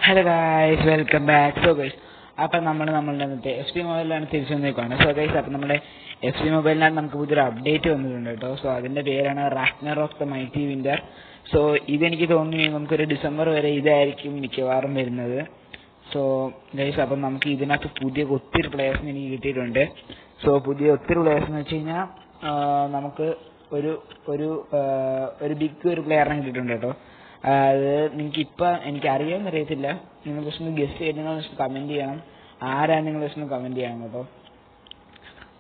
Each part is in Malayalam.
Hello guys, welcome back. So guys, അപ്പം നമ്മളുടെ എഫ് സി മൊബൈലിലാണ് തിരിച്ചു വന്നേക്കുവാണ്. സോ ഗൈസ്, അപ്പം നമ്മുടെ എഫ് സി മൊബൈലിനകത്ത് നമുക്ക് പുതിയൊരു അപ്ഡേറ്റ് വന്നിട്ടുണ്ട് കേട്ടോ. സോ അതിൻ്റെ പേരാണ് Ragnarok the mighty winter. So ഇതെനിക്ക് തോന്നുന്നു നമുക്കൊരു ഡിസംബർ വരെ ഇതായിരിക്കും മിക്കവാറും വരുന്നത്. സോ ഗൈസ്, അപ്പം നമുക്ക് ഇതിനകത്ത് പുതിയ ഒത്തിരി പ്ലേയേഴ്സിന് എനിക്ക് കിട്ടിയിട്ടുണ്ട്. സോ പുതിയ ഒത്തിരി പ്ലേയേഴ്സ് എന്ന് വെച്ച് കഴിഞ്ഞാൽ നമുക്ക് ഒരു ബിഗ് ഒരു പ്ലെയറിനെ കിട്ടിയിട്ടുണ്ട് കേട്ടോ. അത് നിങ്ങൾക്ക് ഇപ്പം എനിക്ക് അറിയാമെന്ന് അറിയത്തില്ല. നിങ്ങൾ ജസ്റ്റ് ഒന്ന് ഗസ്റ്റ് ചെയ്ത് നിങ്ങൾ ജസ്റ്റ് കമൻറ്റ് ചെയ്യണം. ആരാണ് നിങ്ങൾ ജസ്റ്റ് ഒന്ന് കമൻറ്റ് ചെയ്യണം കേട്ടോ.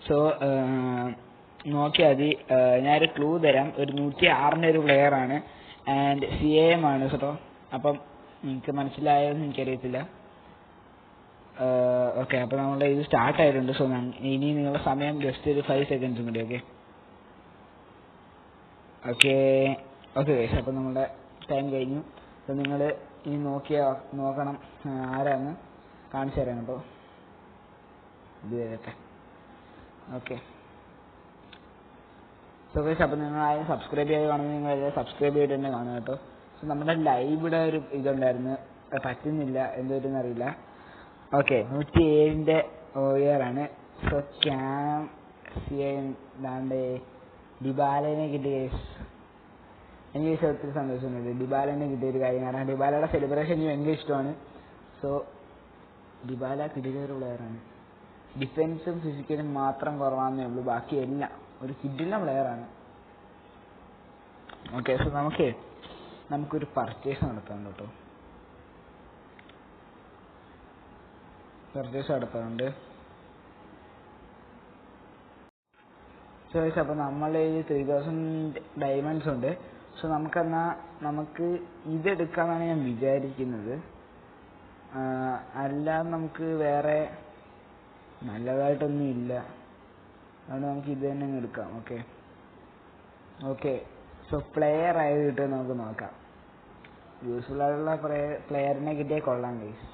സോ നോക്കിയാൽ മതി. ഞാനൊരു ക്ലൂ തരാം. ഒരു 106 ഒരു പ്ലെയറാണ് ആൻഡ് CAM ആണ് കേട്ടോ. അപ്പം നിങ്ങൾക്ക് മനസ്സിലായോന്ന് എനിക്കറിയത്തില്ല. ഓക്കെ, അപ്പോൾ നമ്മളുടെ ഇത് സ്റ്റാർട്ട് ആയിട്ടുണ്ട്. സോ ഇനി നിങ്ങളുടെ സമയം ജസ്റ്റ് ഒരു 5 സെക്കൻഡ്സും കൂടി. ഓക്കെ ഗൈസ്, അപ്പോൾ നമ്മുടെ ടൈം കഴിഞ്ഞു. അപ്പോൾ നിങ്ങൾ ഇനി നോക്കണം ആരാന്ന് കാണിച്ചു തരാം കേട്ടോ. ഇത് വരട്ടെ. ഓക്കെ, സോ ഗൈസ്, അപ്പോൾ നിങ്ങൾ ആരും സബ്സ്ക്രൈബ് ചെയ്ത് കാണുന്നത് നിങ്ങൾ സബ്സ്ക്രൈബ് ചെയ്തിട്ട് തന്നെ കാണുക കേട്ടോ. സോ നമ്മുടെ ലൈവിടെ ഒരു ഇതുണ്ടായിരുന്നു, പറ്റുന്നില്ല, എന്തോരെന്ന് അറിയില്ല. ഓക്കെ, 107 ഓയറാണ്. സോ ദാണ്ട് ഡിബാലനെ കിട്ടി ഗൈസ്. എനിക്ക് ഒത്തിരി സന്തോഷമുണ്ട് ഡിബാലനെ കിട്ടിയൊരു കാര്യം. കാരണം ഡിബാലയുടെ സെലിബ്രേഷൻ എനിക്ക് ഭയങ്കര ഇഷ്ടമാണ്. സോ ഡിബാല കിടിലൊരു പ്ലെയറാണ്. ഡിഫൻസും ഫിസിക്കലും മാത്രം കുറവാണെന്നേ ഉള്ളൂ, ബാക്കി എല്ലാം ഒരു കിടിലൻ പ്ലെയറാണ്. ഓക്കെ, സോ നമുക്കൊരു പർച്ചേസ് നടത്താം കേട്ടോ. നടത്താറുണ്ട്. സോ അപ്പോൾ നമ്മളെ 3000 ഡയമണ്ട്സ് ഉണ്ട്. സോ നമുക്ക് ഇതെടുക്കാമെന്നാണ് ഞാൻ വിചാരിക്കുന്നത്. അല്ലാതെ നമുക്ക് വേറെ നല്ലതായിട്ടൊന്നും ഇല്ല. അതുകൊണ്ട് നമുക്ക് ഇത് തന്നെ എടുക്കാം. ഓക്കെ, സോ പ്ലെയർ ആയത് കിട്ടുമെന്ന് നമുക്ക് നോക്കാം. യൂസ്ഫുൾ ആയിട്ടുള്ള പ്ലെയറിനെ കിട്ടിയാൽ കൊള്ളാം ഗൈസ്.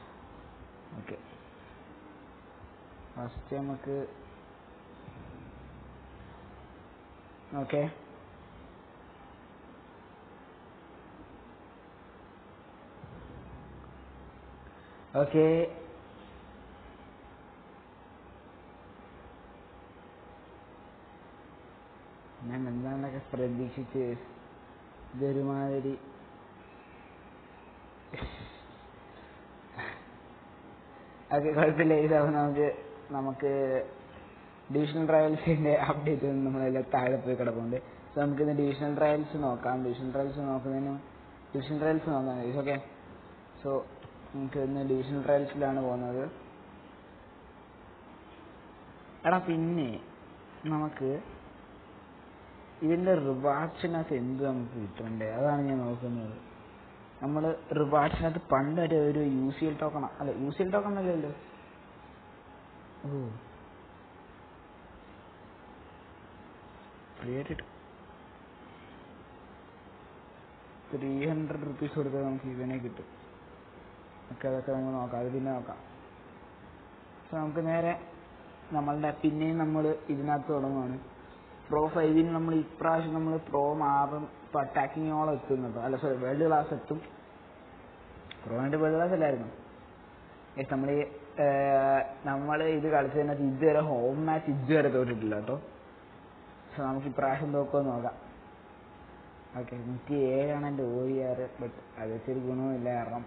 ഓക്കെ, ഫസ്റ്റ് നമുക്ക് ഓക്കെ ഞാൻ എന്താണെന്നൊക്കെ പ്രതീക്ഷിച്ച് ഇതൊരുമാതിരി കുഴപ്പമില്ല. ഇതാവും നമുക്ക് ഡിവിഷണൽ ട്രയൽസിൻ്റെ അപ്ഡേറ്റ് ഒന്നും നമ്മളെല്ലാം താഴെ പോയി കിടപ്പുണ്ട്. സോ നമുക്കിന്ന് ഡിവിഷണൽ ട്രയൽസ് നോക്കാം. ഡിവിഷണൽ ട്രയൽസ് നോക്കാം. ഓക്കെ, സോ നമുക്ക് ഇന്ന് ഡിവിഷണൽ ട്രയൽസിലാണ് പോകുന്നത്. പിന്നെ നമുക്ക് ഇതിൻ്റെ റിവാർഡ്സിനകത്ത് എന്ത് നമുക്ക് കിട്ടണ്ടേ, അതാണ് ഞാൻ നോക്കുന്നത്. നമ്മൾ റിവാർഡ്സിനകത്ത് പണ്ടൊരു UCL ടോക്കൺ അല്ലല്ലോ. ക്രിയേറ്റഡ് 300 റുപ്പീസ് കൊടുത്താൽ നമുക്ക് ഇവനെ കിട്ടും. അതൊക്കെ നമുക്ക് നോക്കാം, അത് പിന്നെ നോക്കാം. സോ നമുക്ക് നേരെ പിന്നെയും നമ്മൾ ഇതിനകത്ത് തുടങ്ങുകയാണ്. Pro 5 നമ്മൾ ഇപ്രാവശ്യം നമ്മൾ Pro 6 ഇപ്പോൾ അറ്റാക്കിങ്ങോളം എത്തും കേട്ടോ. അല്ല സോറി, വേൾഡ് ക്ലാസ് എത്തും. പ്രോയിൻ്റെ വേൾഡ് ക്ലാസ് അല്ലായിരുന്നു. നമ്മൾ ഇത് കളിച്ചതിനകത്ത് ഇതുവരെ ഹോം മാച്ച് ഇതുവരെ തോറ്റിട്ടില്ല കേട്ടോ. സോ നമുക്ക് ഇപ്രാവശ്യം തോക്കുമെന്ന് നോക്കാം. ഓക്കെ, 107 എൻ്റെ OER. ബട്ട് അത് വെച്ചൊരു ഗുണവുമില്ല. കാരണം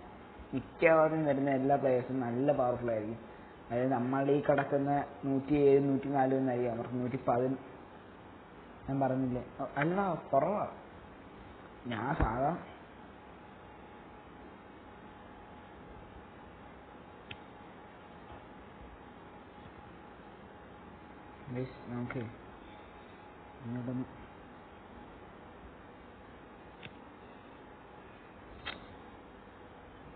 മിക്കവാറും വരുന്ന എല്ലാ പ്ലേയേഴ്സും നല്ല പവർഫുൾ ആയിരിക്കും. അതായത് നമ്മളുടെ ഈ കിടക്കുന്ന 107, 104 എന്നായിരിക്കും. അവർക്ക് 110 ഞാൻ പറഞ്ഞില്ലേ. അല്ല, കുറവാ. ഞാൻ സാധാ നമുക്ക് ഇങ്ങോട്ടൊന്ന്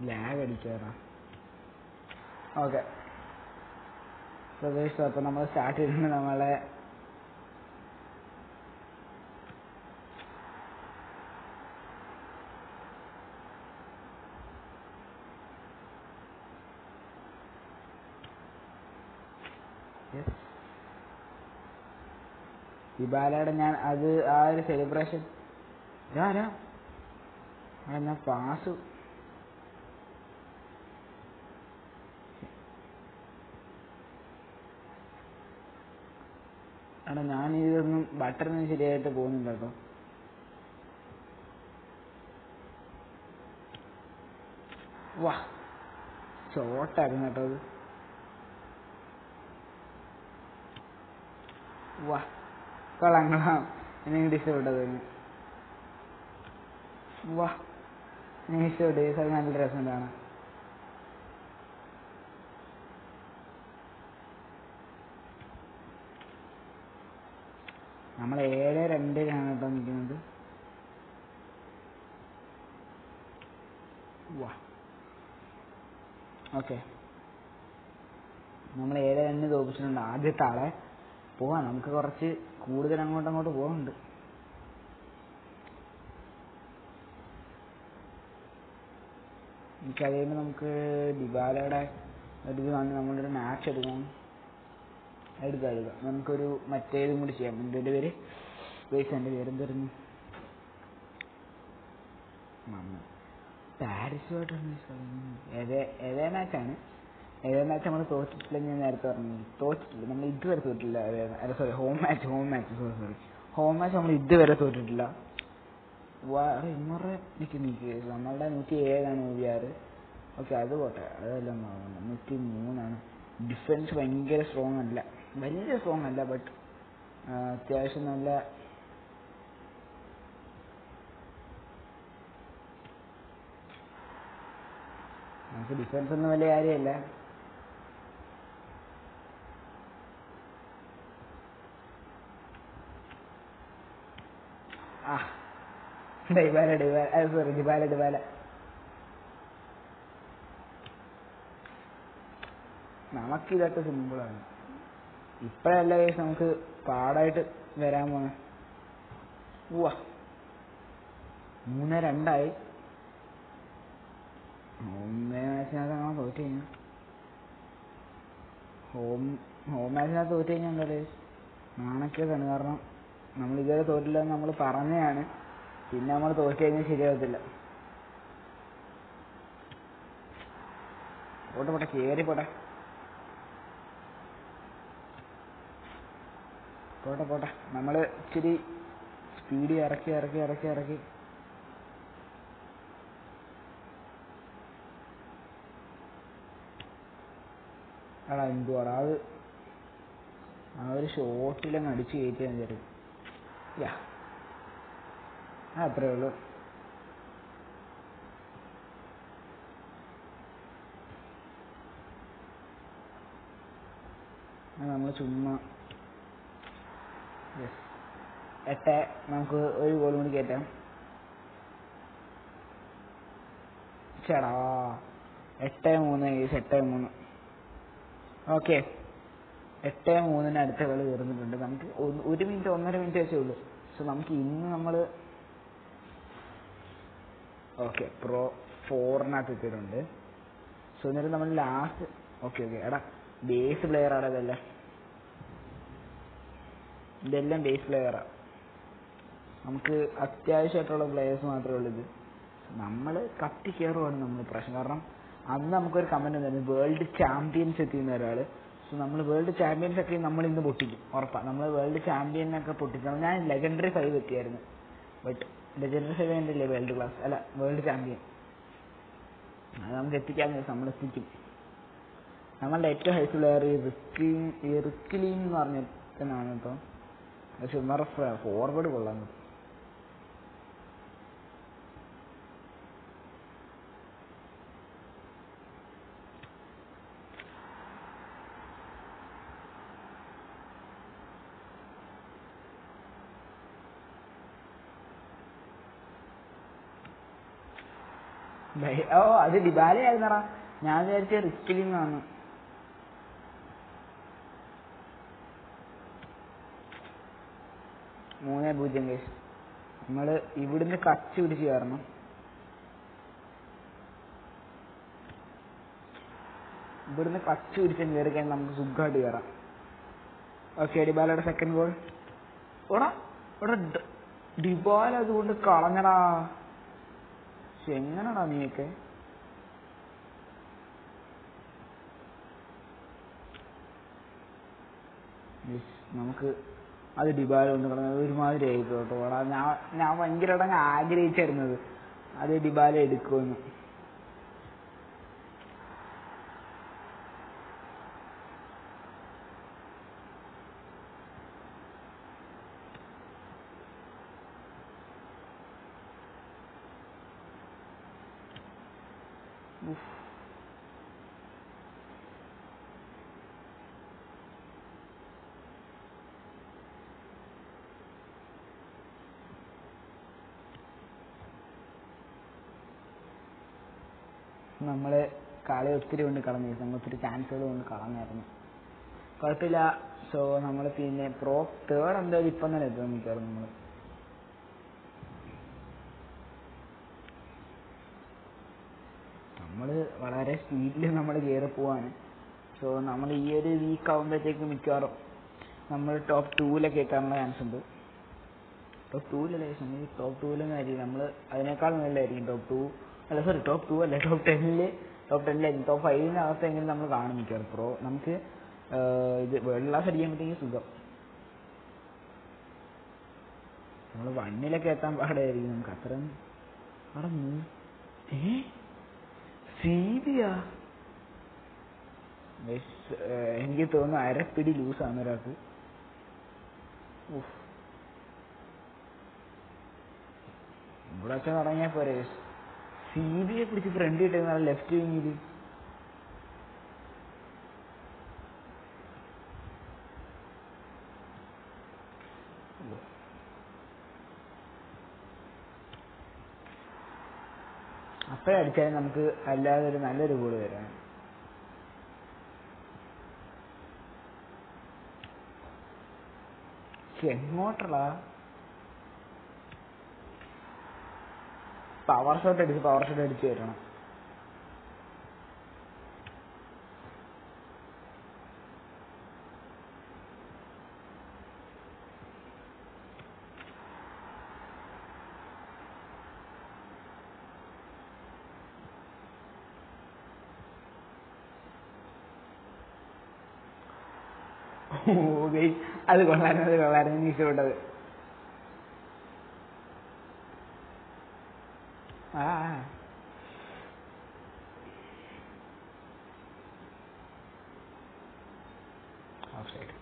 ലാഗ് അടിക്കാറാ. ഓക്കെ, പ്രദേശം അപ്പോൾ നമ്മൾ സ്റ്റാർട്ട് ചെയ്തിട്ടുണ്ട്. നമ്മളെ ഡിബാലയുടെ ഞാൻ ആ ഒരു സെലിബ്രേഷൻ ഞാൻ പാസ് എടാ ഞാനിതൊന്നും ബട്ടറൊന്നും ശരിയായിട്ട് പോകുന്നില്ല കേട്ടോ. വാ ഷോർട്ടായിരുന്നു കേട്ടോ അത്. വാ കൊള്ളാം കൊള്ളാം, എനിക്ക് ഇഷ്ടപ്പെട്ടത്. വാ എനിക്ക് ഇഷ്ടപ്പെട്ടു, അത് നല്ല രസമുണ്ടാണ്. നമ്മൾ 7-2-ലാണ് കേട്ടോ നിൽക്കുന്നത്. വാ ഓക്കെ, നമ്മൾ 7-2 തോപ്പിച്ചിട്ടുണ്ട് ആദ്യത്തെ ആളെ. പോവാം, നമുക്ക് കുറച്ച് കൂടുതൽ അങ്ങോട്ട് പോകുന്നുണ്ട്. എനിക്ക് കഴിയുമ്പോൾ നമുക്ക് ഡിബാലയുടെ ഒരു ഇത് കാണി നമ്മളൊരു മാച്ച് എടുക്കാം. നമുക്കൊരു മറ്റേതും കൂടി ചെയ്യാം. എൻ്റെ പേര് എൻ്റെ പേരെന്തായിരുന്നു, പാരീസുമായിട്ടാണ്. ഏതേ മാച്ചാണ്, ഏതേ മാച്ച് നമ്മൾ തോറ്റിട്ടില്ല. ഞാൻ നേരത്തെ പറഞ്ഞു തോറ്റിട്ടില്ല, നമ്മൾ ഇതുവരെ തോറ്റിട്ടില്ല. Sorry, home match home match നമ്മൾ ഇതുവരെ തോറ്റിട്ടില്ല. ഇന്നൂറ് നിൽക്ക് നമ്മളുടെ 107 OVR. ഓക്കെ അത് പോട്ടെ, അതെല്ലാം 103. ഡിഫൻസ് ഭയങ്കര സ്ട്രോങ് അല്ല, വലിയ സ്ട്രോങ് അല്ല, ബട്ട് അത്യാവശ്യം നല്ല നമുക്ക് ഡിഫൻസ് ഒന്നും വലിയ കാര്യമല്ല. ഡിബാല നമുക്കിതൊക്കെ സിമ്പിളാണ്. ഇപ്പോഴല്ല കേസ് നമുക്ക് പാടായിട്ട് വരാൻ പോണേ. 3-2. ഹോം മാച്ചിനകത്ത് അങ്ങനെ തോറ്റ് കഴിഞ്ഞാൽ ഹോം മാച്ചിനകത്ത് തോറ്റ് കഴിഞ്ഞാൽ എന്താ പറയുക, നാണക്കേടാണ്. കാരണം നമ്മൾ ഇതുവരെ തോറ്റില്ലെന്ന് നമ്മൾ പറഞ്ഞതാണ്, പിന്നെ നമ്മൾ തോറ്റ് കഴിഞ്ഞാൽ ശരിയാകത്തില്ല. പോട്ടെ കയറി പോട്ടെ നമ്മൾ ഇച്ചിരി സ്പീഡ് ഇറക്കി എന്തുവാടാ അത്, ആ ഒരു ഷോട്ടിലങ്ങ് അടിച്ച് കയറ്റിയാൽ വിചാരിക്കും. അത്രേ ഉള്ളൂ. നമ്മൾ ചുമ്മാ 8. നമുക്ക് ഒരു ഗോൾ കൂടി കയറ്റാം. ചേടാ 8-3. ഓക്കെ, 8-3 അടുത്ത കളി തീർന്നിട്ടുണ്ട്. നമുക്ക് 1 മിനിറ്റ് 1.5 മിനിറ്റ് വെച്ചേ ഉള്ളൂ. സോ നമുക്ക് ഇന്ന് നമ്മൾ ഓക്കെ Pro 4 എത്തിയിട്ടുണ്ട്. സോ എന്നിട്ട് നമ്മൾ ലാസ്റ്റ് ഓക്കെ എടാ ബേസ് പ്ലെയർ ആണ് ഇതെല്ലാം ബേസ് പ്ലെയറാണ്. നമുക്ക് അത്യാവശ്യമായിട്ടുള്ള പ്ലെയേഴ്സ് മാത്രമേ ഉള്ളൂ. ഇത് നമ്മൾ കത്തി കയറുവാണ് നമ്മൾ പ്രശ്നം. കാരണം അന്ന് നമുക്കൊരു കമൻറ്റ് ഉണ്ടായിരുന്നു, വേൾഡ് ചാമ്പ്യൻസ് എത്തിയുന്ന ഒരാൾ. സോ നമ്മൾ വേൾഡ് ചാമ്പ്യൻസ് ഒക്കെ നമ്മൾ ഇന്ന് പൊട്ടിക്കും, ഉറപ്പാണ്. നമ്മൾ വേൾഡ് ചാമ്പ്യനൊക്കെ പൊട്ടിക്കണം. ഞാൻ ലെജൻഡറി 5 എത്തിയായിരുന്നു, ബട്ട് ലെജൻഡറി 5 എൻ്റെ അല്ലേ വേൾഡ് ക്ലാസ് അല്ല വേൾഡ് ചാമ്പ്യൻ. അത് നമുക്ക് എത്തിക്കാമെന്ന് വെച്ചാൽ നമ്മൾ എത്തിക്കും. നമ്മളുടെ ഏറ്റവും ഹൈ പ്ലെയർ റിസ്കിലീൻ എന്ന് പറഞ്ഞിട്ടാണ് കേട്ടോ. പക്ഷെ ഫോർവേഡ് കൊള്ളാം. അത് ഡിബാലയായിരുന്നടാ, ഞാൻ വിചാരിച്ച റിസ്കിലിംഗാണ്. മൂന്നേ 0 കേസ്. നമ്മൾ ഇവിടുന്ന് കച്ച് പിടിച്ച് കയറണം. ഇവിടുന്ന് കച്ച് പിടിച്ച് കയറി കഴിഞ്ഞാൽ നമുക്ക് സുഖമായിട്ട് കയറാം. ഓക്കെ, ഡിബാലയുടെ സെക്കൻഡ് ഗോൾ. ഇവിടെ ഡിബാല അതുകൊണ്ട് കളഞ്ഞടാ. പക്ഷെ എങ്ങനെയാടാ നീയൊക്കെ? നമുക്ക് അത് ഡിബാല കൊണ്ട് കളഞ്ഞത് ഒരുമാതിരി ആയിപ്പോ കേട്ടോ. ഞാൻ ഭയങ്കരമായിട്ട് ആഗ്രഹിച്ചായിരുന്നത് അത് ഡിബാല എടുക്കുമെന്ന്. നമ്മള് കളി ഒത്തിരി കൊണ്ട് കളഞ്ഞിരുന്നു, നമ്മൾ ഒത്തിരി ചാൻസുകൾ കൊണ്ട് കളഞ്ഞായിരുന്നു. കുഴപ്പമില്ല. സോ നമ്മൾ പിന്നെ തേർഡ് എന്തായാലും ഇപ്പം തന്നെ എത്തും മിക്കവാറും. നമ്മൾ വളരെ സ്പീഡിൽ നമ്മൾ കയറി പോവാണ്. സോ നമ്മൾ ഈ ഒരു വീക്ക് ആകുമ്പോഴത്തേക്ക് മിക്കവാറും നമ്മൾ ടോപ്പ് 2-ലൊക്കെ എത്താനുള്ള ചാൻസ് ഉണ്ട്. ടോപ്പ് 2-ലല്ലേ ടോപ്പ് 2-ലൊന്നും ആയിരിക്കും, നമ്മൾ അതിനേക്കാൾ നല്ലതായിരിക്കും. ടോപ്പ് 2 അല്ല, ടോപ്പ് 10-ലായിരിക്കും. ടോപ്പ് 5-നകത്തെങ്കിലും നമ്മൾ കാണും മിക്കവാറും. നമുക്ക് ഇത് വേൾഡ് ക്ലാസ് അടിക്കുമ്പോഴത്തേക്കും സുഖം. നമ്മൾ 1-ലൊക്കെ എത്താൻ പാടായിരിക്കും നമുക്ക്. അത്രയും അവിടെ സീബിയാ എനിക്ക് തോന്നുന്നു അരപ്പിടി ലൂസാണ് ഒരാൾക്ക്. ഇവിടെ വെച്ചാൽ തുടങ്ങിയാൽ പോരെ. സീബിയെ പിടിച്ച് ഫ്രണ്ട് കിട്ടുന്ന ലെഫ്റ്റ് വിങ്ങില്. അപ്പോഴടിച്ചാലും നമുക്ക് അല്ലാതെ ഒരു നല്ലൊരു ഗോൾ വരാം. എങ്ങോട്ടടാ പവർ ഷോട്ട് അടിച്ച് വരണം. അത് കൊള്ളായിരുന്നു എനിക്ക് ഇഷ്ടപ്പെട്ടത്. ഓഫ്സൈഡ്.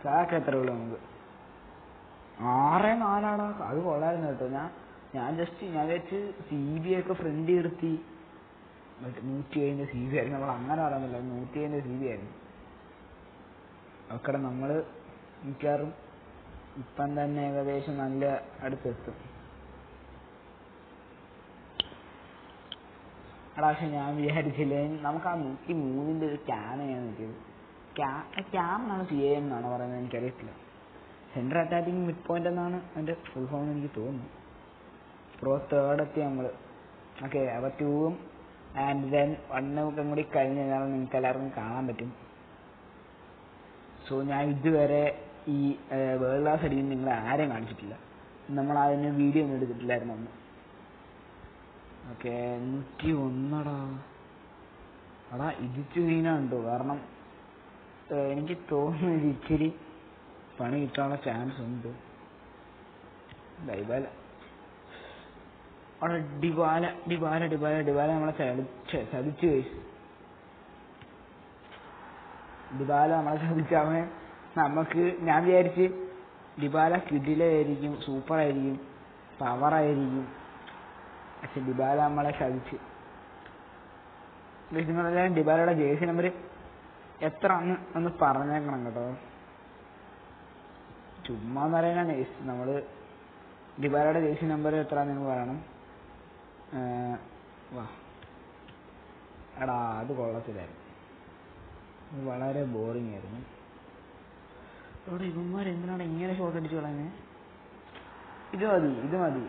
സാക്ക് എത്ര ഉള്ളു നമുക്ക്? 6-4 അത് കൊള്ളായിരുന്നു കേട്ടോ. ഞാൻ വെച്ച് CB ഒക്കെ ഫ്രണ്ട് നിർത്തി. 107 CB ആയിരുന്നു. നമ്മൾ അങ്ങനെ പറയുന്നില്ല, 107 CB ആയിരുന്നു. അവിടെ നമ്മൾ മിക്കവാറും ഇപ്പം തന്നെ ഏകദേശം നല്ല അടുത്തെത്തും. പക്ഷെ ഞാൻ വിചാരിച്ചില്ല നമുക്ക് ആ 103-ന്റെ ഒരു ക്യാമയാണ് കിട്ടിയത്. ക്യാം എന്നാണ് CAM എന്നാണ് പറയുന്നത്, എനിക്കറിയത്തില്ല. സെൻട്രൽ അറ്റാക്കിംഗ് മിഡ് പോയിന്റ് എന്നാണ് അതിൻ്റെ ഫുൾ ഫോം എനിക്ക് തോന്നുന്നു. തേർഡ് എത്തി നമ്മൾ. ഓക്കെ, അപ്പോൾ 2-ഉം ആൻഡ് ദെൻ 1-ഉം കൂടി കഴിഞ്ഞ് കഴിഞ്ഞാൽ നിങ്ങൾക്ക് എല്ലാവർക്കും കാണാൻ പറ്റും. സോ ഞാൻ ഇതുവരെ ഈ വേൾഡ് ക്ലാസ് അടിക്കുന്ന നിങ്ങളെ ആരെയും കാണിച്ചിട്ടില്ല. നമ്മൾ അതിന് വീഡിയോ ഒന്നും എടുത്തിട്ടില്ലായിരുന്നു അന്ന്. ഓക്കെ, 101 ഇതിച്ച് സീനാണ്. കാരണം എനിക്ക് തോന്നുന്നത് ഇച്ചിരി പണി കിട്ടാനുള്ള ചാൻസ് ഉണ്ട്. അവിടെ ഡിബാല നമ്മളെ ചതിച്ചു. ഡിബാല നമ്മളെ ചതിച്ചവൻ നമുക്ക്. ഞാൻ വിചാരിച്ച് ഡിബാല കിടിലായിരിക്കും, സൂപ്പറായിരിക്കും, പവറായിരിക്കും. പക്ഷെ ഡിബാല നമ്മളെ ചതിച്ച്. നിങ്ങളെല്ലാം ഡിബാലയുടെ ജേഴ്സി നമ്പർ എത്ര ഒന്ന് പറഞ്ഞേക്കണം കേട്ടോ. ചുമ്മാ പറയാനാണ്. നമ്മൾ ഡിബാലയുടെ ജേഴ്സി നമ്പർ എത്ര നിങ്ങൾ പറയണം. അത് കൊള്ളത്തില്ലായിരുന്നു, വളരെ ബോറിംഗ് ആയിരുന്നു. അവിടെ ഇവന്മാർ എന്തിനാണ് ഇങ്ങനെ ഷോട്ട് അടിച്ചു കളയുന്നത്? ഇത് മതി.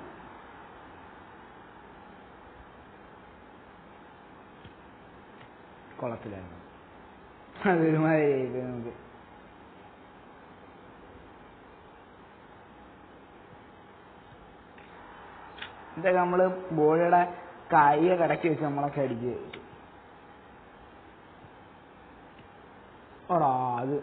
കൊള്ളത്തില്ലായിരുന്നു, അതൊരുമാതിരി നമുക്ക്. ഇതൊക്കെ നമ്മള് ബോളിയുടെ കൈയെ കടക്കി വെച്ച് നമ്മളൊക്കെ അടിക്കുക. ഓടാ അത്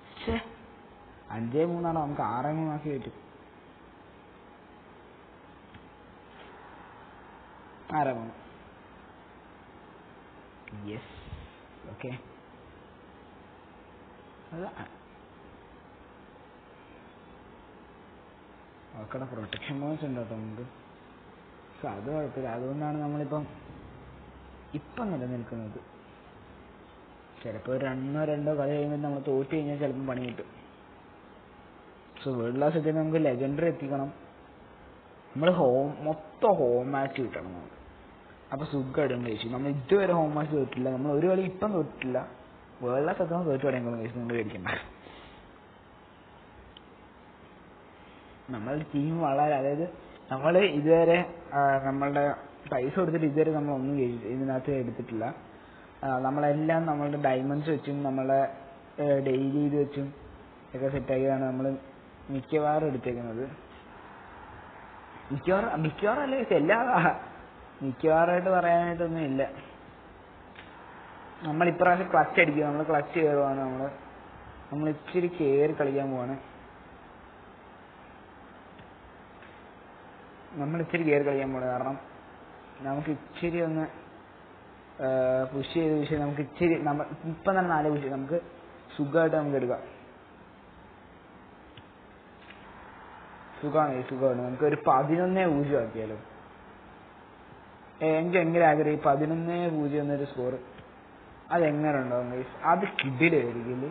പക്ഷേ 5-3 നമുക്ക് 6-3 പറ്റും. 6-3. Yes, okay. ഓക്കടെ പ്രൊട്ടക്ഷൻ ബോൺസ് ഉണ്ട് കേട്ടോ നമുക്ക്. പക്ഷെ അത് കുഴപ്പമില്ല. അതുകൊണ്ടാണ് നമ്മളിപ്പം നിലനിൽക്കുന്നത്. ചിലപ്പോൾ 1-2 കളി കഴിയുമ്പോൾ നമ്മൾ തോറ്റ് കഴിഞ്ഞാൽ ചിലപ്പോൾ പണി കിട്ടും. സോ വേൾഡ് ക്ലാസ് എത്തി നമുക്ക് ലെജൻഡറി എത്തിക്കണം. നമ്മൾ മൊത്തം ഹോം മാച്ച് കിട്ടണം നമുക്ക്. അപ്പോൾ സുഖമായിട്ടും കഴിച്ചു. നമ്മൾ ഇതുവരെ ഹോം മാച്ച് തോറ്റില്ല. നമ്മൾ ഒരു കളി ഇപ്പം തോറ്റില്ല. വേൾഡ് ക്ലാസ് എത്തുമ്പോൾ തോറ്റ് തുടങ്ങിയെങ്കിലും കഴിച്ചു നിങ്ങൾ കഴിക്കണ്ട. നമ്മളുടെ ടീം വളരെ, അതായത് നമ്മൾ ഇതുവരെ നമ്മളുടെ പൈസ കൊടുത്തിട്ട് ഇതുവരെ നമ്മളൊന്നും ഇതിനകത്ത് എടുത്തിട്ടില്ല. നമ്മളെല്ലാം നമ്മളുടെ ഡയമണ്ട്സ് വെച്ചും നമ്മളെ ഡെയിലി ഇത് വെച്ചും ഒക്കെ സെറ്റാക്കിയാണ് നമ്മൾ മിക്കവാറും എടുത്തേക്കുന്നത്. മിക്കവാറും അല്ല, മിക്കവാറുമായിട്ട് പറയാനായിട്ടൊന്നും ഇല്ല. നമ്മളിപ്രാവശ്യം ക്ലച്ച് അടിക്കുക. നമ്മൾ ക്ലച്ച് കയറുവാണ്. നമ്മൾ ഇച്ചിരി കയറി കളിക്കാൻ പോവാണ്. കാരണം നമുക്ക് ഇച്ചിരി ഒന്ന് പുഷ് ചെയ്ത് നമുക്ക് ഇച്ചിരി ഇപ്പം തന്നെ 4 പുഷ് നമുക്ക് സുഖമായിട്ട് നമുക്ക് എടുക്കാം. സുഖമാണ്. നമുക്കൊരു 11-0 ആക്കിയാലോ. എനിക്ക് എങ്ങനെ ആഗ്രഹം 11-0 എന്നൊരു സ്കോർ. അതെങ്ങനെ ഉണ്ടാവും ഗൈസ്? അത് കിടിലായിരിക്കില്ലേ?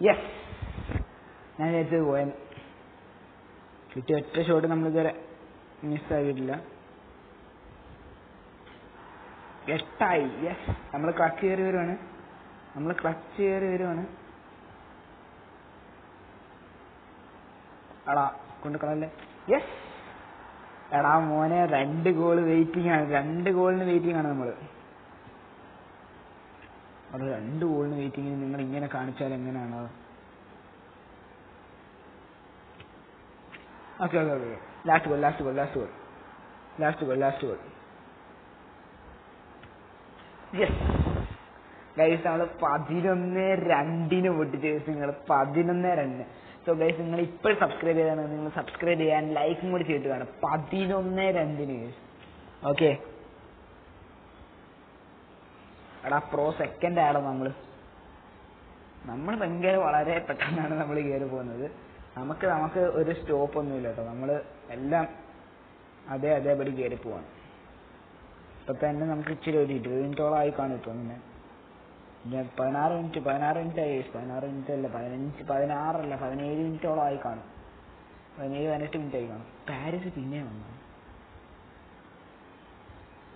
യെസ്, ഞാൻ നേരത്തെ പോയാൽ കിട്ടിയ ഒറ്റ ഷോട്ട് നമ്മളിതുവരെ മിസ്സാക്കിയിട്ടില്ല. 8 യെസ്, നമ്മൾ ക്ലച്ച് കയറി വരുവാണ്. എടാ കൊണ്ടുക്കളല്ലേ. യെസ്, എടാ മോനെ 2 ഗോൾ വെയിറ്റിംഗ് ആണ്. 2 ഗോളിന് വെയിറ്റിംഗ് ആണ് നമ്മൾ. അത് 2 ഗോളിന് വെയിറ്റിംഗിന് നിങ്ങൾ ഇങ്ങനെ കാണിച്ചാൽ എങ്ങനെയാണ്? Okay. Last goal. Yes guys, നമ്മൾ 11-2 പൊട്ടിച്ച് നിങ്ങൾ 11-2. സോ ഗൈസ്, നിങ്ങൾ ഇപ്പോൾ സബ്സ്ക്രൈബ് ചെയ്താണ് നിങ്ങൾ സബ്സ്ക്രൈബ് ചെയ്യാൻ ലൈക്കും കൂടി ചെയ്തിട്ട് കാണും. 11-2 ഗൈസ്. ഓക്കെ. എടാ പ്രോ സെക്കൻഡ് ആടോ. നമ്മൾ ഭയങ്കര വളരെ പെട്ടെന്നാണ് നമ്മൾ കയറി പോകുന്നത്. നമുക്ക് ഒരു സ്റ്റോപ്പ് ഒന്നുമില്ല കേട്ടോ. നമ്മൾ എല്ലാം അതേപടി കയറി പോവാണ്. ഇപ്പം തന്നെ നമുക്ക് ഇച്ചിരി ഒരു 20 മിനിറ്റോളം ആയി കാണും. ഇപ്പം പിന്നെ 16 മിനിറ്റ് ആയി. 16 മിനിറ്റ് അല്ല, 17 മിനിറ്റോളം ആയി കാണും. 17-18 മിനിറ്റ് ആയി കാണും. പാരീസ് പിന്നെ വന്നു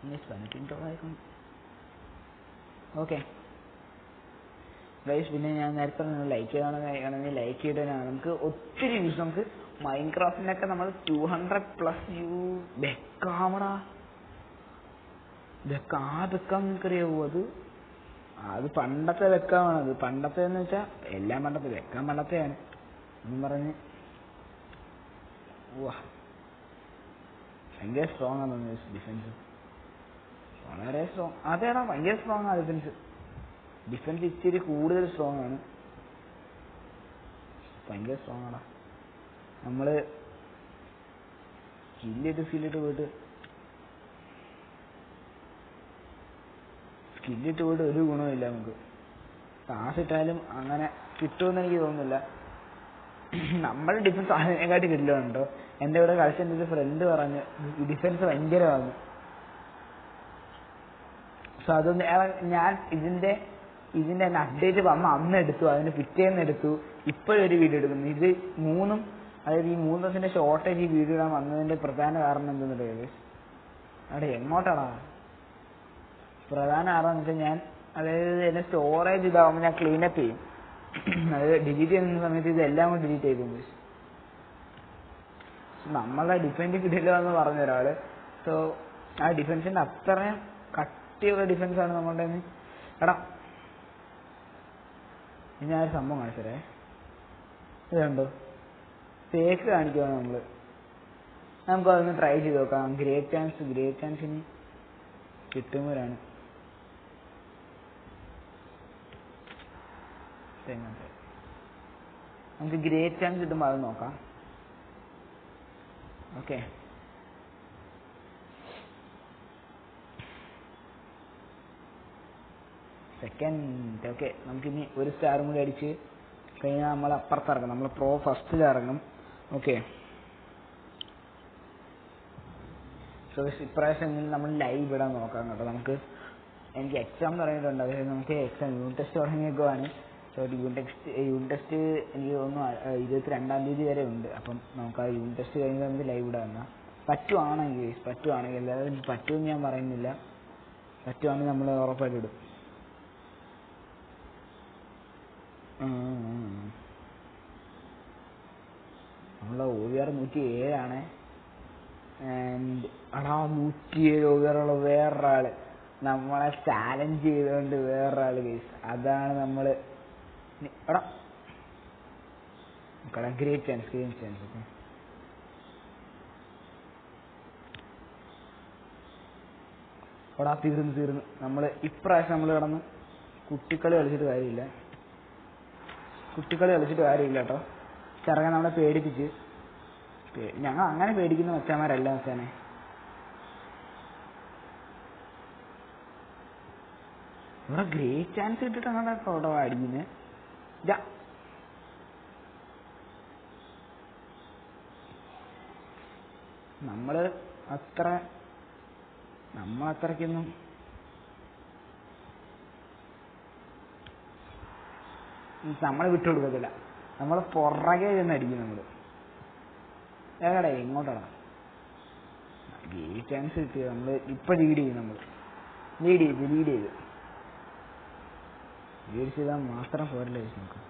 18 മിനിറ്റോളം ആയി കാണും. ഓക്കെ ഗൈസ്, പിന്നെ ഞാൻ നേരത്തെ ലൈക്ക് ചെയ്യണമെങ്കിൽ ലൈക്ക് ചെയ്തിട്ടാണ് നമുക്ക് ഒത്തിരി വ്യൂസ്. നമുക്ക് മൈൻക്രാഫ്റ്റിനൊക്കെ നമ്മൾ 200+ വ്യൂ ബെക്കാമടാ. ബെക്കാം നിനക്കറിയാവോ? അത് പണ്ടത്തെ ബെക്കാമാണത്. പണ്ടത്തെ എന്ന് വെച്ചാൽ എല്ലാം പണ്ടത്തെ. ബെക്കാം പണ്ടത്തെയാണ് എന്നും പറഞ്ഞ് ഭയങ്കര സ്ട്രോങ് ആണ് ഡിഫൻസ്. വളരെ സ്ട്രോങ്. അതേടാ, ഭയങ്കര സ്ട്രോങ് ആണ് ഡിഫൻസ് ഇച്ചിരി കൂടുതൽ സ്ട്രോങ് ആണ്. ഭയങ്കര സ്ട്രോങ് ആടാ. നമ്മള് സ്കില്ലിട്ട് പോയിട്ട് ഒരു ഗുണമില്ല. നമുക്ക് കാശിട്ടാലും അങ്ങനെ കിട്ടുമെന്ന് എനിക്ക് തോന്നുന്നില്ല. നമ്മുടെ ഡിഫൻസ് അതിനെക്കാട്ടി കിട്ടില്ലുണ്ടോ. എൻ്റെ ഇവിടെ കളിച്ചെൻ്റെ ഒരു ഫ്രണ്ട് പറഞ്ഞ് ഡിഫൻസ് ഭയങ്കരമാണ്. സോ അതൊന്ന് ഞാൻ ഇതിൻ്റെ അപ്ഡേറ്റ് വന്ന അന്ന് എടുത്തു, അതിന് പിറ്റേന്ന് എടുത്തു, ഇപ്പോഴൊരു വീഡിയോ എടുക്കുന്നു. അതായത് ഈ 3 ദിവസത്തിന്റെ ഷോർട്ടേജ് ഈ വീഡിയോ ഇടാൻ വന്നതിന്റെ പ്രധാന കാരണം എന്തെന്നറിയാം? അവിടെ എങ്ങോട്ടാടാ പ്രധാന കാരണം എന്ന് വെച്ചാൽ അതായത് എന്റെ സ്റ്റോറേജ് ഇതാവുമ്പോൾ ഞാൻ ക്ലീനപ്പ് ചെയ്യും. അത് ഡിലീറ്റ് ചെയ്യുന്ന സമയത്ത് ഇതെല്ലാം കൂടി ഡിലീറ്റ് ചെയ്തു. നമ്മളെ ഡിഫൻസ് കിട്ടില്ല എന്ന് പറഞ്ഞ ഒരാള്. സോ ആ ഡിഫൻസിന്റെ അത്രയും കട്ടിയുള്ള ഡിഫൻസാണ് നമ്മളുടെ. എടാ ഞാനൊരു സംഭവം കാണിച്ചേ, ഇത് കണ്ടോ, ഫേക്ക് കാണിക്കുവാണ് നമ്മള്. നമുക്കതൊന്ന് ട്രൈ ചെയ്ത് നോക്കാം. ഗ്രേറ്റ് ചാൻസിന് കിട്ടുന്നവരാണ്. നമുക്ക് ഗ്രേറ്റ് ചാൻസ് കിട്ടുമ്പോൾ അത് നോക്കാം. Okay, second. ഓക്കെ, നമുക്കിനി ഒരു സ്റ്റാറും കൂടി അടിച്ച് കഴിഞ്ഞാൽ നമ്മൾ അപ്പുറത്തിറങ്ങും. നമ്മൾ പ്രോ ഫസ്റ്റിലിറങ്ങും. ഓക്കെ, സോ ഇപ്രാവശ്യം നമ്മൾ ലൈവ് ഇടാൻ നോക്കാം കേട്ടോ. എനിക്ക് എക്സാം തുടങ്ങിയിട്ടുണ്ട്. അതായത് നമുക്ക് എക്സാം യൂണിറ്റ് ടെസ്റ്റ് തുടങ്ങിയേക്കുവാണ്. സോ യൂണിറ്റ് ടെസ്റ്റ് എനിക്ക് തോന്നുന്നു 22-ാം തീയതി വരെ ഉണ്ട്. അപ്പം നമുക്ക് ആ യൂണിറ്റ് ടെസ്റ്റ് കഴിഞ്ഞാൽ നമുക്ക് ലൈവ് ഇടാം. പറ്റുവാണെങ്കിൽ എല്ലാവരും പറ്റുമെന്ന് ഞാൻ പറയുന്നില്ല. പറ്റുവാണെങ്കിൽ നമ്മൾ ഉറപ്പായിട്ട് ഇടും. നമ്മളെ OVR 107 ആൻഡ് 107 OVR വേറൊരാള് നമ്മളെ ചാലഞ്ച് ചെയ്തുകൊണ്ട് വേറൊരാള് ഗൈസ്. അതാണ് നമ്മള്. Great chance. തീർന്നു. നമ്മള് ഇപ്രാവശ്യം നമ്മൾ കിടന്ന് കുട്ടിക്കളി കളിച്ചിട്ട് കാര്യമില്ല കേട്ടോ. ചെറുക്കൻ നമ്മളെ പേടിപ്പിച്ച്. ഞങ്ങൾ അങ്ങനെ പേടിക്കുന്ന മച്ചാന്മാരല്ല മച്ചാനെ. ഇവിടെ ഗ്രേറ്റ് ചാൻസ് കിട്ടിട്ട് അങ്ങനെ ഫോട്ടോ അടിക്കുന്നത്. നമ്മളത്രയ്ക്കൊന്നും നമ്മളെ വിട്ടുകൊടുക്കത്തില്ല. നമ്മളെ പുറകെ ചെന്ന് അടിക്കും നമ്മള്. ഏടാ എങ്ങോട്ടാടാ ഗ്രേറ്റ് ചാൻസ് കിട്ടിയത്. നമ്മള് ഇപ്പൊ ലീഡ് ചെയ്താൽ മാത്രം പോരല്ലേ നമുക്ക്.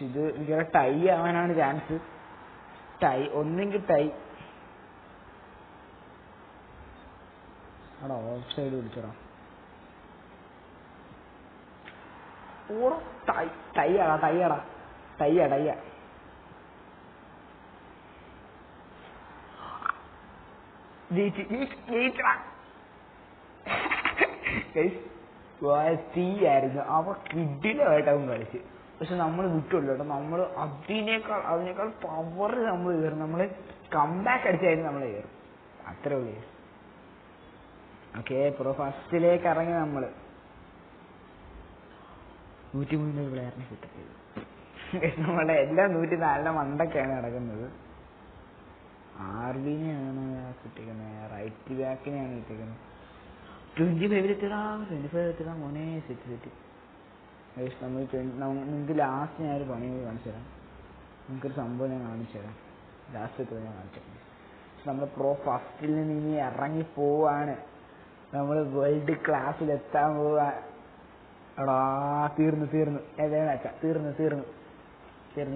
ഇത് എനിക്കവിടെ ടൈ ആവാനാണ് ചാൻസ്. ഒന്നെങ്കിൽ ടൈ. ഓഫ് സൈഡ് പിടിച്ചടാ. ടൈയാ തീയായിരുന്നു. അവ കിഡിലായിട്ട് അവൻ കളിച്ച്. പക്ഷെ നമ്മൾ വിട്ടുള്ളൂ കേട്ടോ. നമ്മൾ അതിനേക്കാൾ പവർ നമ്മൾ കയറും. നമ്മള് കംബാക്ക് അടിച്ചായിരുന്നു നമ്മൾ കയറും. അത്രേ ഉള്ളൂ. ഓക്കെ, പ്രോ ഫസ്റ്റിലേക്ക് ഇറങ്ങി നമ്മള് 103 പ്ലെയറിനെ കിട്ടത്. നമ്മളെ എല്ലാം 104 മണ്ടൊക്കെയാണ് നടക്കുന്നത്. RBനെയാണ് കിട്ടിക്കുന്നത്, റൈറ്റ് ബാക്കിനെയാണ് കിട്ടിക്കുന്നത്. 25 മോനെ. സെറ്റ്. നിങ്ങൾക്ക് ലാസ്റ്റ് ഞാനൊരു പണി കാണിച്ചു തരാം. നിങ്ങൾക്കൊരു സംഭവം ഞാൻ കാണിച്ചു തരാം. ലാസ്റ്റ് ഞാൻ കാണിച്ചു തരാം. നമ്മൾ പ്രോ ഫസ്റ്റിൽ നിന്ന് ഇനി ഇറങ്ങി പോവാണ്. നമ്മൾ വേൾഡ് ക്ലാസ്സിലെത്താൻ പോവാ. തീർന്നു. തീർന്നു.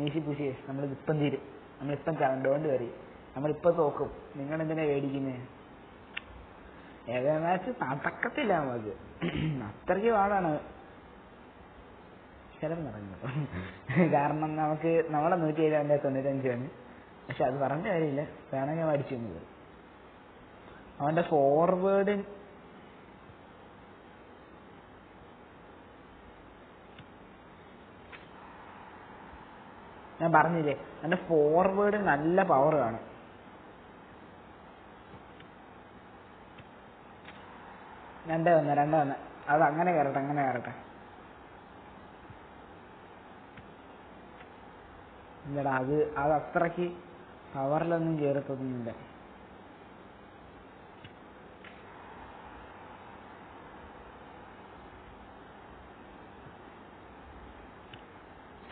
Easy push. നമ്മളിപ്പം തീരും. നമ്മളിപ്പം ഡോണ്ട് വരി. നമ്മളിപ്പം തോക്കും. നിങ്ങളെന്തിനാ പേടിക്കുന്നത്? ഏതാ മാച്ച് നടക്കത്തില്ല നമുക്ക്. അത്രയ്ക്ക് പാടാണ്. ചിലവ് നടക്കുന്നത്. കാരണം നമുക്ക് നമ്മളെ 107-95. പക്ഷെ അത് പറഞ്ഞ കാര്യമില്ല. വേണമെങ്കിൽ മരിച്ചു പോകുന്നത്. അവന്റെ ഫോർവേഡ് ഞാൻ പറഞ്ഞില്ലേ, അവന്റെ ഫോർവേഡ് നല്ല പവർ കാണും. രണ്ടേ വന്ന് അത് അങ്ങനെ കയറട്ടെ. ഇല്ലടാ, അത് അത്രയ്ക്ക് പവറിലൊന്നും കയറത്തൊന്നുമില്ല.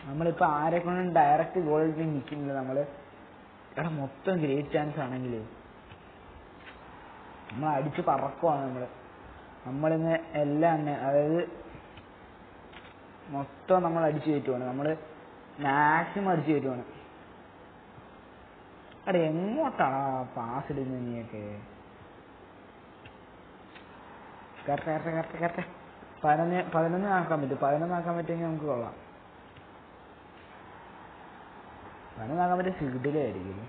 നമ്മളിപ്പോൾ ആരെ കൊണ്ടും ഡയറക്റ്റ് ഗോളിൽ നിൽക്കുന്നില്ല. മൊത്തം ഗ്രേറ്റ് ചാൻസ് ആണെങ്കിൽ നമ്മൾ അടിച്ച് പറക്കുവാണ് നമ്മളിന്ന് എല്ലാം തന്നെ, അതായത് മൊത്തം നമ്മൾ അടിച്ചു കയറ്റുവാണ്, നമ്മൾ മാക്സിമം അടിച്ചു കയറ്റുവാണ്. അടെ എങ്ങോട്ടാണ് പാസ് ഇടുന്നത് നീയൊക്കെ? കറക്റ്റ് 11 ആക്കാൻ പറ്റും. 11 ആക്കാൻ പറ്റുമെങ്കിൽ നമുക്ക് കൊള്ളാം. 11 ആക്കാൻ പറ്റിയ സിഡിലായിരിക്കും.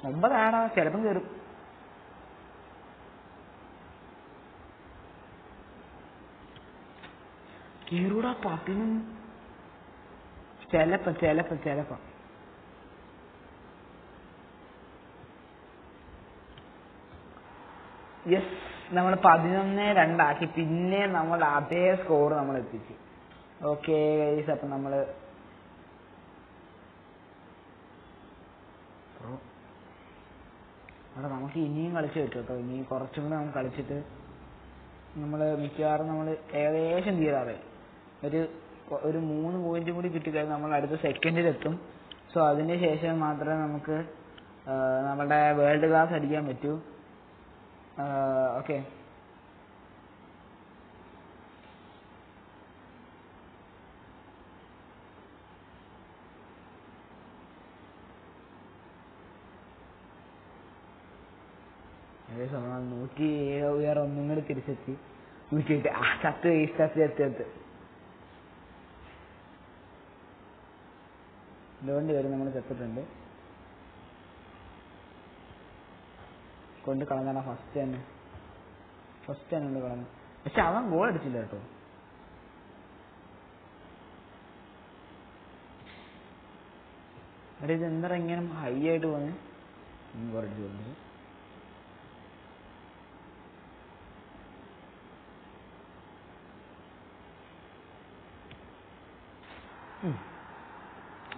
9 ആടാ, ചിലപ്പം കയറും. കയറൂടാ 11. ചിലപ്പം യെസ്, നമ്മൾ 11-2 ആക്കി. പിന്നെ നമ്മൾ അതേ സ്കോർ നമ്മൾ എത്തിച്ചു. ഓക്കെ ഗൈസ്, അപ്പം നമ്മൾ അവിടെ നമുക്ക് ഇനിയും കളിച്ച് കിട്ടും കേട്ടോ. ഇനി കുറച്ചും കൂടെ നമുക്ക് കളിച്ചിട്ട് നമ്മൾ മിക്കവാറും നമ്മൾ ഏകദേശം തീരാറ്. ഒരു 3 പോയിന്റും കൂടി കിട്ടിക്കഴിഞ്ഞാൽ നമ്മൾ അടുത്ത സെക്കൻഡിലെത്തും. സോ അതിന് ശേഷം മാത്രമേ നമുക്ക് നമ്മുടെ വേൾഡ് ക്ലാസ് അടിക്കാൻ പറ്റൂ. ഓക്കെ, ഏകദേശം 107 ഉയർ ഒന്നും കൂടി തിരിച്ചെത്തി. 108 ചത്ത് അതുകൊണ്ട് വരും നമ്മൾ ചത്തിട്ടുണ്ട്. കൊണ്ട് കളഞ്ഞാണ് ഫസ്റ്റ് തന്നെ കൊണ്ട് കളഞ്ഞു. പക്ഷെ അവൻ ഗോൾ അടിച്ചില്ല കേട്ടോ. അതായത് ഇത് എന്താ ഇങ്ങനെ ഹൈ ആയിട്ട് പോന്നെ? ഗോൾ അടിച്ചു പോകുന്നത്.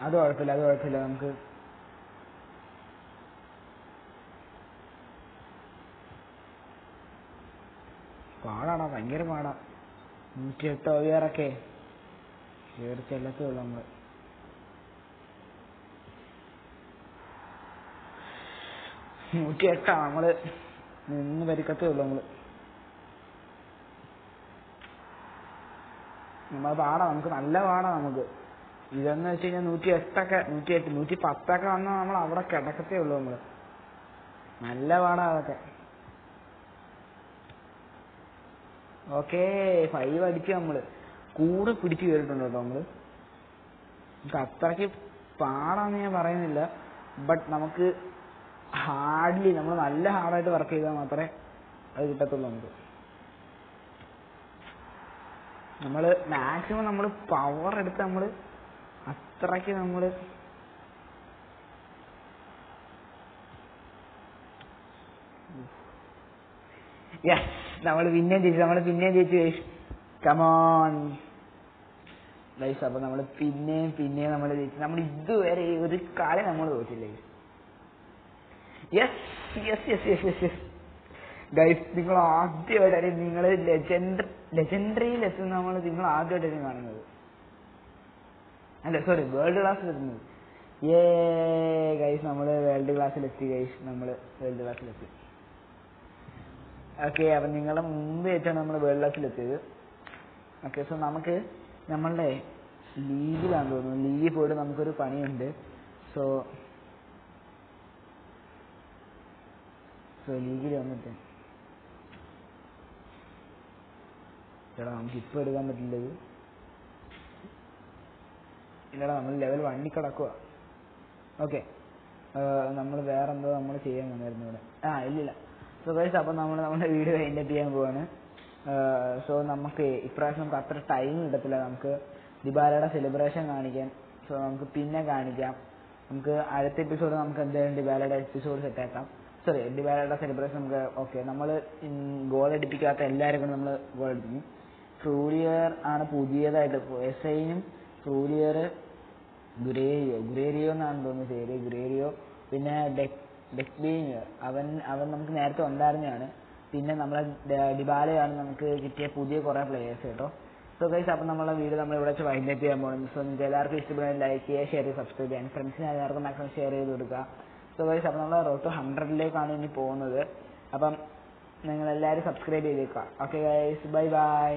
അത് കുഴപ്പമില്ല. നമുക്ക് പാടാടാ, ഭയങ്കര പാടാ. 108 ഓവിയറൊക്കെ കയറി ചെല്ലത്തേ ഉള്ളൂ. നമ്മൾ 108 നമ്മള് നിന്ന് പരിക്കത്തേ ഉള്ളൂ. നമ്മൾ പാടാ, നമുക്ക് നല്ല പാടാ. നമുക്ക് ഇതെന്ന് വെച്ച് കഴിഞ്ഞാൽ 108 110 വന്നാൽ നമ്മൾ അവിടെ കിടക്കത്തേ ഉള്ളൂ. നമ്മൾ നല്ല പാടാ അതൊക്കെ. ഓക്കെ, 5 അടിച്ച് നമ്മൾ കൂടെ പിടിച്ച് കയറിയിട്ടുണ്ട് കേട്ടോ. നമുക്ക് അത്രയ്ക്ക് പാടാന്ന് ഞാൻ പറയുന്നില്ല, ബട്ട് നമുക്ക് ഹാർഡ്ലി നമ്മൾ നല്ല ഹാർഡായിട്ട് വർക്ക് ചെയ്താൽ മാത്രമേ അത് കിട്ടത്തുള്ളൂ. നമ്മൾ മാക്സിമം നമ്മൾ പവർ എടുത്ത് നമ്മൾ അത്രയ്ക്ക് നമ്മൾ യെസ്, നമ്മൾ പിന്നെയും ജയിച്ചു ഗൈസ്. Come on guys. അപ്പൊ നമ്മൾ പിന്നെയും നമ്മൾ ജയിച്ചു. നമ്മൾ ഇതുവരെ ഒരു കളി നമ്മൾ തോറ്റില്ലേ? യെസ് ഗൈസ്, നിങ്ങൾ ആദ്യമായിട്ടാണ് നിങ്ങൾ ലെജൻഡറിയിൽ എത്തുന്ന നിങ്ങൾ ആദ്യമായിട്ടാണ് കാണുന്നത്. അല്ല സോറി, വേൾഡ് ക്ലാസ്സിലെത്തുന്നത്. ഗൈസ്, നമ്മൾ വേൾഡ് ക്ലാസ്സിലെത്തി ഗൈസ്. ഓക്കെ, അപ്പം നിങ്ങളുടെ മുമ്പ് വെച്ചാണ് നമ്മൾ വേൾഡ് ക്ലാസ്സിലെത്തിയത്. ഓക്കെ, സോ നമുക്ക് നമ്മളുടെ ലീഗിലാണെന്ന് തോന്നുന്നു. ലീഗിൽ പോയിട്ട് നമുക്കൊരു പണിയുണ്ട്. സോ ലീഗിൽ വന്നിട്ട് ചേട്ടാ നമുക്കിപ്പോൾ എടുക്കാൻ പറ്റില്ലത്. ഇല്ലടാ, നമ്മൾ ലെവൽ 1 കിടക്കുക. ഓക്കെ, നമ്മൾ വേറെന്തോ നമ്മൾ ചെയ്യാൻ വന്നായിരുന്നു ഇവിടെ. ഇല്ലില്ല. സോ ഗൈസ്, അപ്പം നമ്മുടെ വീഡിയോ വൈൻഡപ്പ് ചെയ്യാൻ പോവാണ്. സോ നമുക്ക് ഇപ്രാവശ്യം നമുക്ക് അത്ര ടൈം കിട്ടത്തില്ല നമുക്ക് ഡിബാലയുടെ സെലിബ്രേഷൻ കാണിക്കാൻ. സോ നമുക്ക് പിന്നെ കാണിക്കാം. നമുക്ക് അടുത്ത എപ്പിസോഡ് നമുക്ക് എന്തായാലും ഡിബാലയുടെ എപ്പിസോഡ് സെറ്റാക്കാം. സോറി, ഡിബാലയുടെ സെലിബ്രേഷൻ നമുക്ക് ഓക്കെ. നമ്മൾ ഗോൾ അടിപ്പിക്കാത്ത എല്ലാവരും കൂടെ നമ്മൾ ഗോൾ അടിപ്പിക്കും. ഫ്രൂലിയർ ആണ് പുതിയതായിട്ട്, എസ്ഐനും ഫ്രൂലിയർ, ഗുരേരിയോ എന്നാണ് തോന്നുന്നത് പേര്, ഗുരേരിയോ. പിന്നെ ഡെക്ബീനിയർ, അവൻ നമുക്ക് നേരത്തെ ഉണ്ടായിരുന്നതാണ്. പിന്നെ നമ്മളെ ഡിബാലയാണ് നമുക്ക് കിട്ടിയ പുതിയ കുറേ പ്ലേയേഴ്സ് കേട്ടോ. സോ ഗൈസ്, അപ്പം നമ്മളെ വീഡിയോ നമ്മളിവിടെ വെച്ച് വൈൻഡപ്പ് ചെയ്യാൻ പോകുന്നത്. സോ നിങ്ങൾക്ക് എല്ലാവർക്കും ഇഷ്ടപ്പെടുന്ന ലൈക്ക് ചെയ്യുക, ഷെയർ ചെയ്യുക, സബ്സ്ക്രൈബ് ചെയ്യാൻ, ഫ്രണ്ട്സിന് എല്ലാവർക്കും മാക്സിമം ഷെയർ ചെയ്ത് കൊടുക്കുക. സോ ഗൈസ് അപ്പം നമ്മൾ റോഡ് ടു 100-ലേക്കാണ് ഇനി പോകുന്നത്. അപ്പം നിങ്ങളെല്ലാവരും സബ്സ്ക്രൈബ് ചെയ്തേക്കുക. Okay guys, bye bye.